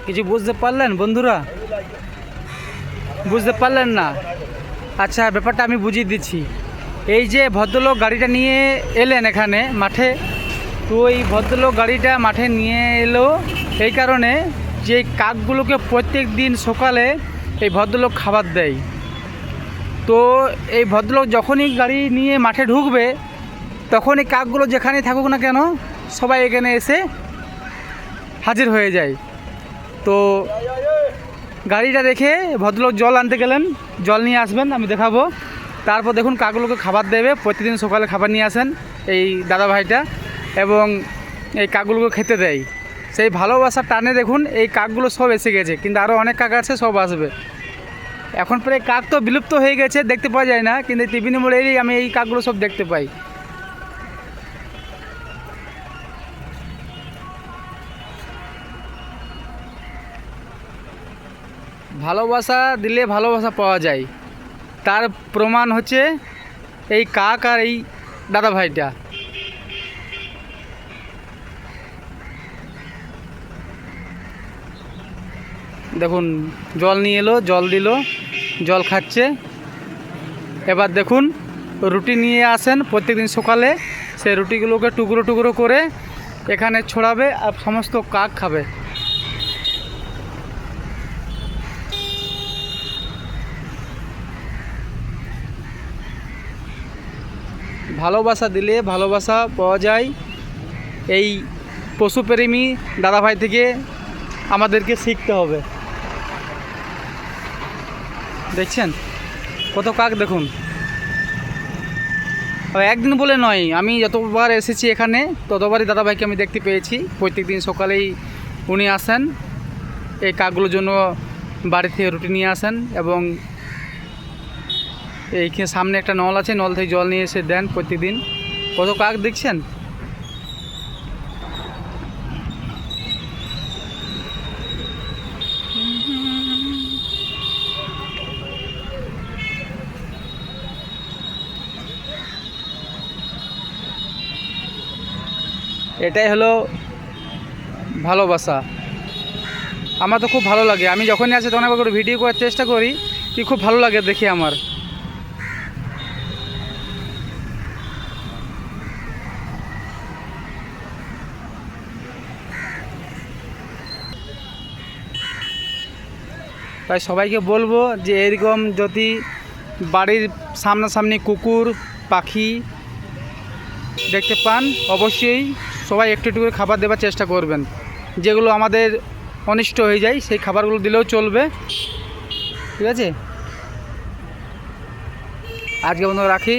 কিছু বুঝতে পারলেন বন্ধুরা? বুঝতে পারলেন না? আচ্ছা, ব্যাপারটা আমি বুঝিয়ে দিচ্ছি। এই যে ভদ্রলোক গাড়িটা নিয়ে এলেন এখানে মাঠে, তো এই ভদ্রলোক গাড়িটা মাঠে নিয়ে এলো এই কারণে যে কাকগুলোকে প্রত্যেক দিন সকালে এই ভদ্রলোক খাবার দেয়। তো এই ভদ্রলোক যখনই গাড়ি নিয়ে মাঠে ঢুকবে তখনই কাকগুলো যেখানেই থাকুক না কেন সবাই এখানে এসে হাজির হয়ে যায়। তো গাড়িটা রেখে ভদ্রলোক জল আনতে গেলেন, জল নিয়ে আসবেন, আমি দেখাবো। তারপর দেখুন কাকগুলোকে খাবার দেবে, প্রতিদিন সকালে খাবার নিয়ে আসেন এই দাদা ভাইটা, এবং এই কাকগুলোকে খেতে দেয়। সেই ভালোবাসার টানে দেখুন এই কাকগুলো সব এসে গেছে, কিন্তু আরও অনেক কাক আছে, সব আসবে। এখন প্রায় কাক তো বিলুপ্ত হয়ে গেছে, দেখতে পাওয়া যায় না, কিন্তু ত্রিবেণী মোড়ে এলেই আমি এই কাকগুলো সব দেখতে পাই। ভালোবাসা দিলে ভালোবাসা পাওয়া যায়, তার প্রমাণ হচ্ছে এই কাক আর এই দাদা ভাইটা। দেখুন জল নিয়ে এলো, জল দিল, জল খাচ্ছে। এবার দেখুন রুটি নিয়ে আসেন প্রত্যেকদিন সকালে, সেই রুটিগুলোকে টুকরো টুকরো করে এখানে ছড়াবে আর সমস্ত কাক খাবে। ভালোবাসা দিলে ভালোবাসা পাওয়া যায়, এই পশুপ্রেমী দাদাভাই থেকে আমাদেরকে শিখতে হবে। দেখছেন কত কাক দেখুন। একদিন বলে নয়, আমি যতবার এসেছি এখানে ততবারই দাদাভাইকে আমি দেখতে পেয়েছি। প্রত্যেকদিন সকালেই উনি আসেন এই কাকগুলোর জন্য, বাড়ি থেকে রুটি নিয়ে আসেন, এবং এইখানে সামনে একটা নল আছে, নল থেকে জল নিয়ে এসে দেন প্রত্যেকদিন। কত কাক দেখছেন। এটাই হলো ভালোবাসা। আমার তো খুব ভালো লাগে, আমি যখনই আসি তখন একবার করে ভিডিও করার চেষ্টা করি, কি খুব ভালো লাগে দেখে আমার। তাই সবাইকে বলবো যে এরকম যদি বাড়ির সামনাসামনি কুকুর পাখি দেখতে পান অবশ্যই সবাই একটু একটু করে খাবার দেওয়ার চেষ্টা করবেন। যেগুলো আমাদের অনিষ্ট হয়ে যায় সেই খাবারগুলো দিলেও চলবে, ঠিক আছে। আজকে বন্ধু রাখি।